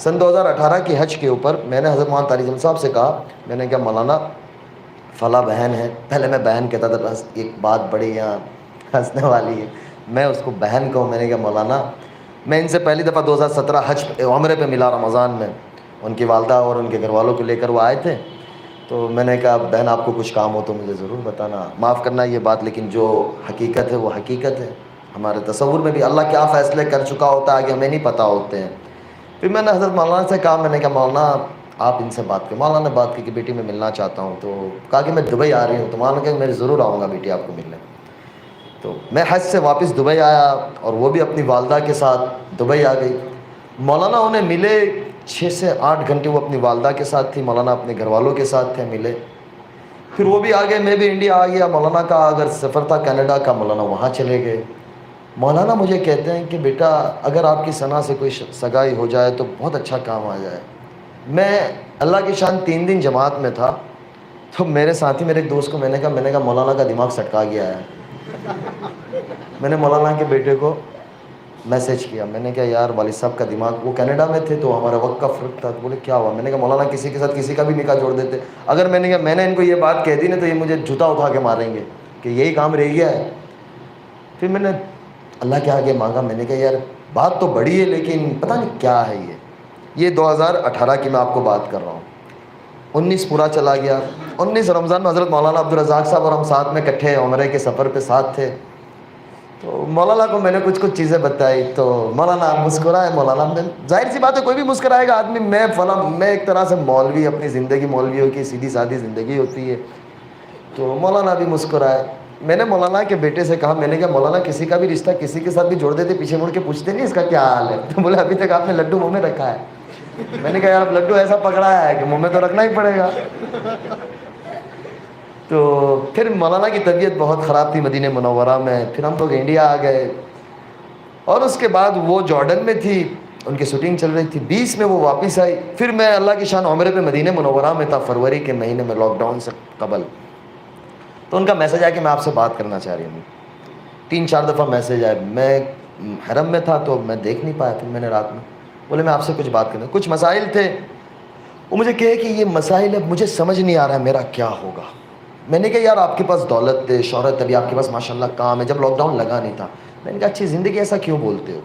سن 2018 کی حج کے اوپر میں نے حضرت مولانا طارق جمل صاحب سے کہا، میں نے کہا مولانا فلاں بہن ہے، پہلے میں بہن کہتا تھا، بس ایک بات بڑی یہاں ہنسنے والی ہے، میں اس کو بہن کہوں. میں نے کہا مولانا، میں ان سے پہلی دفعہ 2017 حج عمرے پہ ملا رمضان میں، ان کی والدہ اور ان کے گھر والوں کو لے کر وہ آئے تھے. تو میں نے کہا بہن آپ کو کچھ کام ہو تو مجھے ضرور بتانا، معاف کرنا یہ بات، لیکن جو حقیقت ہے وہ حقیقت ہے. ہمارے تصور میں بھی اللہ کیا فیصلے کر چکا ہوتا ہے کہ ہمیں نہیں پتہ ہوتے ہیں. پھر میں نے حضرت مولانا سے کہا، میں نے کہا مولانا آپ ان سے بات کریں. مولانا نے بات کی کہ بیٹی میں ملنا چاہتا ہوں. تو کہا کہ میں دبئی آ رہی ہوں. تو مولانا نے کہا میں ضرور آؤں گا بیٹی آپ کو ملنے. تو میں حج سے واپس دبئی آیا اور وہ بھی اپنی والدہ کے ساتھ دبئی آ گئی. مولانا انہیں ملے 6 سے 8 گھنٹے وہ اپنی والدہ کے ساتھ تھی، مولانا اپنے گھر والوں کے ساتھ تھے، ملے. پھر وہ بھی آ گئے، میں بھی انڈیا آ گیا. مولانا کا اگر سفر تھا کینیڈا کا، مولانا وہاں چلے گئے. مولانا مجھے کہتے ہیں کہ بیٹا اگر آپ کی ثنا سے کوئی سگائی ہو جائے تو بہت اچھا کام آ جائے. میں اللہ کی شان 3 دن جماعت میں تھا، تو میرے ساتھی میرے ایک دوست کو میں نے کہا مولانا کا دماغ سٹکا گیا ہے. میں نے مولانا کے بیٹے کو میسج کیا، میں نے کہا یار والد صاحب کا دماغ، وہ کینیڈا میں تھے تو ہمارا وقت کا فرق تھا. تو بولے کیا ہوا؟ میں نے کہا مولانا کسی کے ساتھ کسی کا بھی نکاح جوڑ دیتے. اگر میں نے کہا میں نے ان کو یہ بات کہہ دی نا تو یہ مجھے جوتا اٹھا کے ماریں گے کہ یہی کام رہ گیا ہے. پھر میں نے اللہ کے آگے مانگا، میں نے کہا یار بات تو بڑی ہے لیکن پتہ نہیں کیا ہے یہ 2018 کی میں آپ کو بات کر رہا ہوں. 19 پورا چلا گیا. 19 رمضان میں حضرت مولانا عبدالرزاق صاحب اور ہم ساتھ میں اکٹھے عمرے کے سفر پہ ساتھ تھے. تو مولانا کو میں نے کچھ چیزیں بتائی تو مولانا مسکرائے. مولانا میں ظاہر سی بات ہے کوئی بھی مسکرائے گا آدمی. میں ایک طرح سے مولوی، اپنی زندگی مولویوں کی سیدھی سادھی زندگی ہوتی ہے. تو مولانا بھی مسکرائے. میں نے مولانا کے بیٹے سے کہا، میں نے کہا مولانا کسی کا بھی رشتہ کسی کے ساتھ بھی جوڑ دیتے پیچھے مڑ کے پوچھتے نہیں اس کا کیا حال ہے؟ تو بولے ابھی تک آپ نے لڈو منہ میں رکھا ہے. میں نے کہا یار لڈو ایسا پکڑا ہے کہ منہ میں تو رکھنا ہی پڑے گا. تو پھر مولانا کی طبیعت بہت خراب تھی مدینہ منورہ میں. پھر ہم لوگ انڈیا آ گئے اور اس کے بعد وہ جارڈن میں تھی، ان کی شوٹنگ چل رہی تھی. 20 میں وہ واپس آئی. پھر میں اللہ کی شان عمرے پہ مدینہ منورہ میں تھا فروری کے مہینے میں، لاک ڈاؤن سے قبل. تو ان کا میسج آیا کہ میں آپ سے بات کرنا چاہ رہی ہوں. 3-4 دفعہ میسج آئے. میں حرم میں تھا تو میں دیکھ نہیں پایا. پھر میں نے رات میں بولے میں آپ سے کچھ بات کرنا، کچھ مسائل تھے. وہ مجھے کہے کہ یہ مسائل ہے، مجھے سمجھ نہیں آ رہا ہے میرا کیا ہوگا. میں نے کہا یار آپ کے پاس دولت ہے، شہرت، ابھی آپ کے پاس ماشاءاللہ کام ہے، جب لاک ڈاؤن لگا نہیں تھا. میں نے کہا اچھی زندگی، ایسا کیوں بولتے ہو؟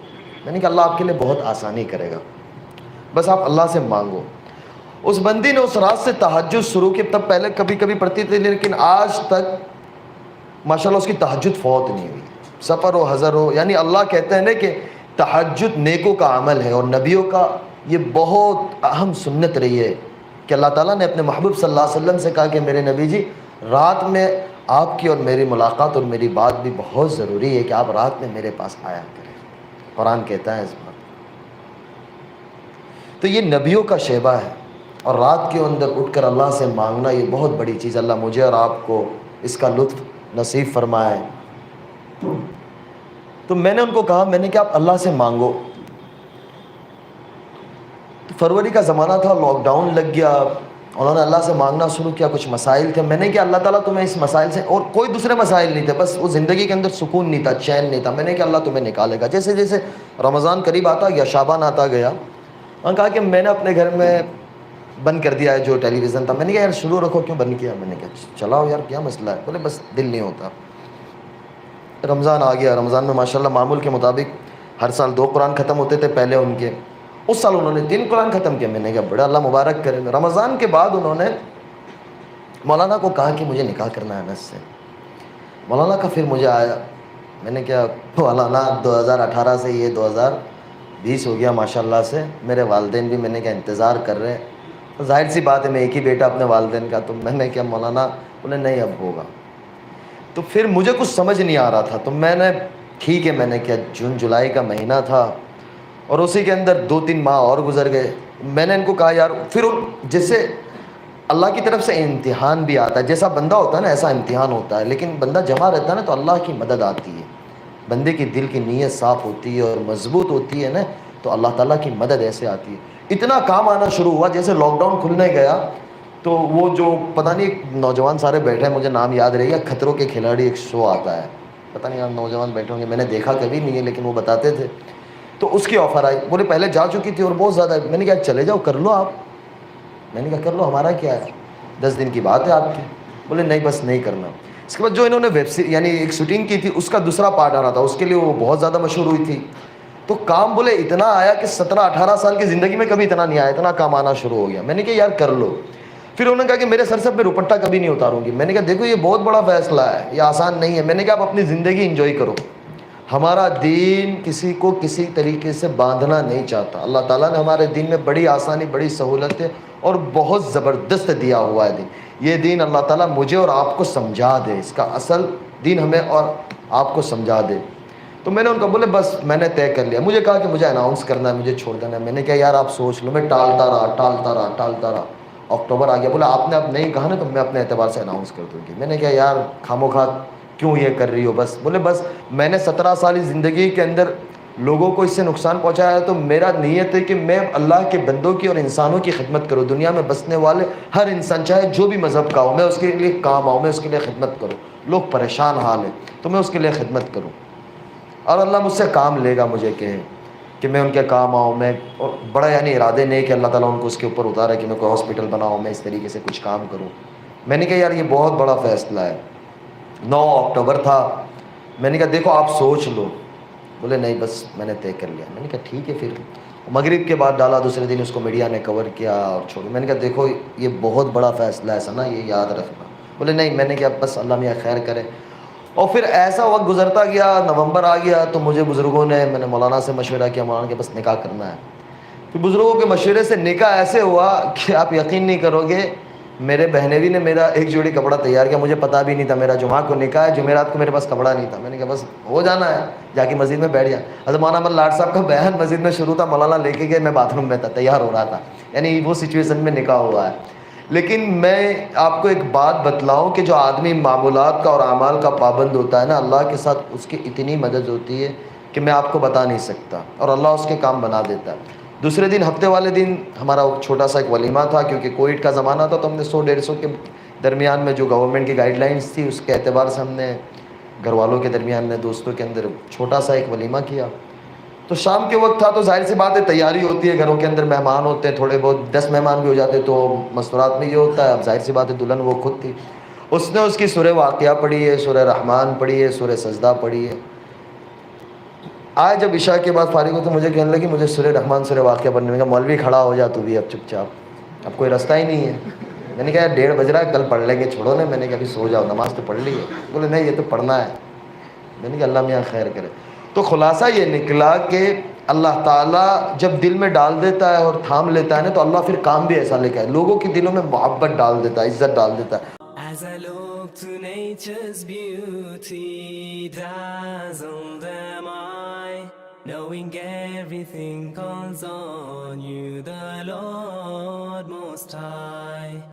میں نے کہا اللہ آپ کے لیے بہت آسانی کرے گا، بس آپ اللہ سے مانگو. اس بندی نے اس رات سے تہجد شروع کی. تب پہلے کبھی کبھی پڑھتی تھی لیکن آج تک ماشاءاللہ اس کی تہجد فوت نہیں ہوئی، سفر ہو حضر ہو. یعنی اللہ کہتے ہیں نا کہ تہجد نیکوں کا عمل ہے، اور نبیوں کا یہ بہت اہم سنت رہی ہے کہ اللہ تعالیٰ نے اپنے محبوب صلی اللہ علیہ وسلم سے کہا کہ میرے نبی جی رات میں آپ کی اور میری ملاقات اور میری بات بھی بہت ضروری ہے کہ آپ رات میں میرے پاس آیا کریں. قرآن کہتا ہے اس بات. تو یہ نبیوں کا شیبہ ہے، اور رات کے اندر اٹھ کر اللہ سے مانگنا یہ بہت بڑی چیز. اللہ مجھے اور آپ کو اس کا لطف نصیب فرمائے. تو میں نے ان کو کہا، میں نے کہ آپ اللہ سے مانگو. تو فروری کا زمانہ تھا، لاک ڈاؤن لگ گیا. انہوں نے اللہ سے مانگنا شروع کیا. کچھ مسائل تھے. میں نے کہا اللہ تعالیٰ تمہیں اس مسائل سے، اور کوئی دوسرے مسائل نہیں تھے، بس وہ زندگی کے اندر سکون نہیں تھا، چین نہیں تھا. میں نے کہا اللہ تمہیں نکالے گا. جیسے جیسے رمضان قریب آتا گیا، شعبان آتا گیا، انہوں نے کہا کہ میں نے اپنے گھر میں بند کر دیا ہے جو ٹیلی ویژن تھا. میں نے کہا یار شروع رکھو، کیوں بند کیا؟ میں نے کہا چلاؤ یار کیا مسئلہ ہے؟ بولے بس دل نہیں ہوتا. رمضان آ گیا. رمضان میں ماشاءاللہ معمول کے مطابق ہر سال 2 قرآن ختم ہوتے تھے پہلے ان کے. اس سال انہوں نے 3 قرآن ختم کیا. میں نے کہا بڑا اللہ مبارک کرے. رمضان کے بعد انہوں نے مولانا کو کہا کہ مجھے نکاح کرنا ہے انس سے. مولانا کا پھر مجھے آیا. میں نے کہا مولانا 2018 سے یہ 2020 ہو گیا ماشاءاللہ سے. میرے والدین بھی میں نے کہا انتظار کر رہے ہیں. ظاہر سی بات ہے میں ایک ہی بیٹا اپنے والدین کا. تو میں نے کہا مولانا، بولے نہیں اب ہوگا. تو پھر مجھے کچھ سمجھ نہیں آ رہا تھا. تو میں نے ٹھیک ہے، میں نے کیا جون جولائی کا مہینہ تھا اور اسی کے اندر 2-3 ماہ اور گزر گئے. میں نے ان کو کہا یار پھر جیسے اللہ کی طرف سے امتحان بھی آتا ہے، جیسا بندہ ہوتا ہے نا ایسا امتحان ہوتا ہے، لیکن بندہ جمع رہتا ہے نا تو اللہ کی مدد آتی ہے. بندے کی دل کی نیت صاف ہوتی ہے اور مضبوط ہوتی ہے نا تو اللہ تعالیٰ کی مدد ایسے آتی ہے. اتنا کام آنا شروع ہوا. جیسے لاک ڈاؤن کھلنے گیا تو وہ جو پتہ نہیں نوجوان سارے بیٹھے ہیں، مجھے نام یاد رہے گا، خطروں کے کھلاڑی ایک شو آتا ہے، پتہ نہیں آپ نوجوان بیٹھے ہوں گے، میں نے دیکھا کبھی نہیں ہے لیکن وہ بتاتے تھے تو اس کی آفر آئی, بولے پہلے جا چکی تھی اور بہت زیادہ ہے. میں نے کہا چلے جاؤ کر لو آپ. میں نے کہا کر لو, ہمارا کیا ہے, 10 دن کی بات ہے آپ کی. بولے نہیں بس نہیں کرنا. اس کے بعد جو انہوں نے ویب سیریز یعنی ایک شوٹنگ کی تھی اس کا دوسرا پارٹ آ رہا تھا, اس کے لیے وہ بہت زیادہ مشہور ہوئی تھی. تو کام بولے اتنا آیا کہ 17-18 سال کی زندگی میں کبھی اتنا نہیں آیا, اتنا کام آنا شروع ہو گیا. میں نے کہا یار کر لو. پھر انہوں نے کہا کہ میرے سر سے میں دوپٹہ کبھی نہیں اتاروں گی. میں نے کہا دیکھو یہ بہت بڑا فیصلہ ہے, یہ آسان نہیں ہے. میں نے کہا آپ اپنی زندگی انجوائے کرو. ہمارا دین کسی کو کسی طریقے سے باندھنا نہیں چاہتا. اللہ تعالیٰ نے ہمارے دین میں بڑی آسانی, بڑی سہولتیں اور بہت زبردست دیا ہوا ہے دین. یہ دین اللہ تعالیٰ مجھے اور آپ کو سمجھا دے, اس کا اصل دین ہمیں اور آپ کو سمجھا دے. تو میں نے ان کو بولے بس میں نے طے کر لیا. مجھے کہا کہ مجھے اناؤنس کرنا ہے, مجھے چھوڑ دینا ہے. میں نے کہا یار آپ سوچ لو. میں ٹالتا رہا. اکتوبر آ گیا. بولا آپ نے اب نہیں کہا نا تو میں اپنے اعتبار سے اناؤنس کر دوں گی. میں نے کہا یار خاموخواہ کیوں یہ کر رہی ہو. بس بولے بس میں نے 17 سالی زندگی کے اندر لوگوں کو اس سے نقصان پہنچایا ہے, تو میرا نیت ہے کہ میں اللہ کے بندوں کی اور انسانوں کی خدمت کروں. دنیا میں بسنے والے ہر انسان چاہے جو بھی مذہب کا ہو, میں اس کے لیے کام آؤں, میں اس کے لیے خدمت کروں. لوگ پریشان حال ہیں تو میں اس کے لیے خدمت کروں, اور اللہ مجھ سے کام لے گا. مجھے کہ میں ان کے کام آؤں. میں اور بڑا یعنی ارادے نہیں کہ اللہ تعالیٰ ان کو اس کے اوپر اتارے کہ میں کوئی ہاسپٹل بناؤں, میں اس طریقے سے کچھ کام کروں. میں نے کہا یار یہ بہت بڑا فیصلہ ہے. 9 اکتوبر تھا. میں نے کہا دیکھو آپ سوچ لو. بولے نہیں بس میں نے طے کر لیا. میں نے کہا ٹھیک ہے. پھر مغرب کے بعد ڈالا, دوسرے دن اس کو میڈیا نے کور کیا اور چھوڑا. میں نے کہا دیکھو یہ بہت بڑا فیصلہ ہے ثنا, یہ یاد رکھنا. بولے نہیں. میں نے کہا بس اللہ میاں خیر کرے. اور پھر ایسا وقت گزرتا گیا, نومبر آ گیا تو مجھے بزرگوں نے, میں نے مولانا سے مشورہ کیا, مولانا کے بس نکاح کرنا ہے. پھر بزرگوں کے مشورے سے نکاح ایسے ہوا کہ آپ یقین نہیں کرو گے, میرے بہنوی نے میرا ایک جوڑی کپڑا تیار کیا. مجھے پتا بھی نہیں تھا میرا جمعہ کو نکاح ہے, جمعرات کو میرے پاس کپڑا نہیں تھا. میں نے کہا بس ہو جانا ہے, جا کے مسجد میں بیٹھ گیا. حضرت مولانا احمد لاڈ صاحب کا بیان مسجد میں شروع تھا, مولانا لے کے گئے, میں باتھ روم میں تھا, تیار ہو رہا تھا. یعنی وہ سچویشن میں نکاح ہوا ہے. لیکن میں آپ کو ایک بات بتلاؤں کہ جو آدمی معمولات کا اور اعمال کا پابند ہوتا ہے نا, اللہ کے ساتھ اس کی اتنی مدد ہوتی ہے کہ میں آپ کو بتا نہیں سکتا, اور اللہ اس کے کام بنا دیتا ہے. دوسرے دن ہفتے والے دن ہمارا چھوٹا سا ایک ولیمہ تھا, کیونکہ کووڈ کا زمانہ تھا, تو ہم نے 100-150 کے درمیان میں جو گورنمنٹ کی گائیڈ لائنس تھی اس کے اعتبار سے ہم نے گھر والوں کے درمیان میں, دوستوں کے اندر چھوٹا سا ایک ولیمہ کیا. تو شام کے وقت تھا, تو ظاہر سی بات ہے تیاری ہوتی ہے, گھروں کے اندر مہمان ہوتے ہیں, تھوڑے بہت 10 مہمان بھی ہو جاتے, تو مستورات میں یہ ہوتا ہے. اب ظاہر سی بات ہے دلہن وہ خود تھی, اس نے اس کی سورہ واقعہ پڑھی ہے, سورہ رحمان پڑھی ہے, سورہ سجدہ پڑھی ہے. آج جب عشاء کے بعد فارغ ہو تو مجھے کہنے لگی مجھے سورہ رحمان سورہ واقعہ پڑھنے میں. مولوی کھڑا ہو جا تو بھی اب چپ چاپ, اب کوئی رستہ ہی نہیں ہے. میں نے کہا یار 1:30 بج رہا ہے, کل پڑھ لیں گے, چھوڑو نا. میں نے کہا ابھی سو جاؤ, نماز تو پڑھ لی ہے. بولے نہیں یہ تو پڑھنا ہے. میں نے کہا اللہ میاں خیر کرے. تو خلاصہ یہ نکلا کہ اللہ تعالیٰ جب دل میں ڈال دیتا ہے اور تھام لیتا ہے نا, تو اللہ پھر کام بھی ایسا لے کے آئے, لوگوں کے دلوں میں محبت ڈال دیتا ہے, عزت ڈال دیتا ہے. As I look to nature's beauty, dazzled am I, knowing everything calls on you, the Lord Most High.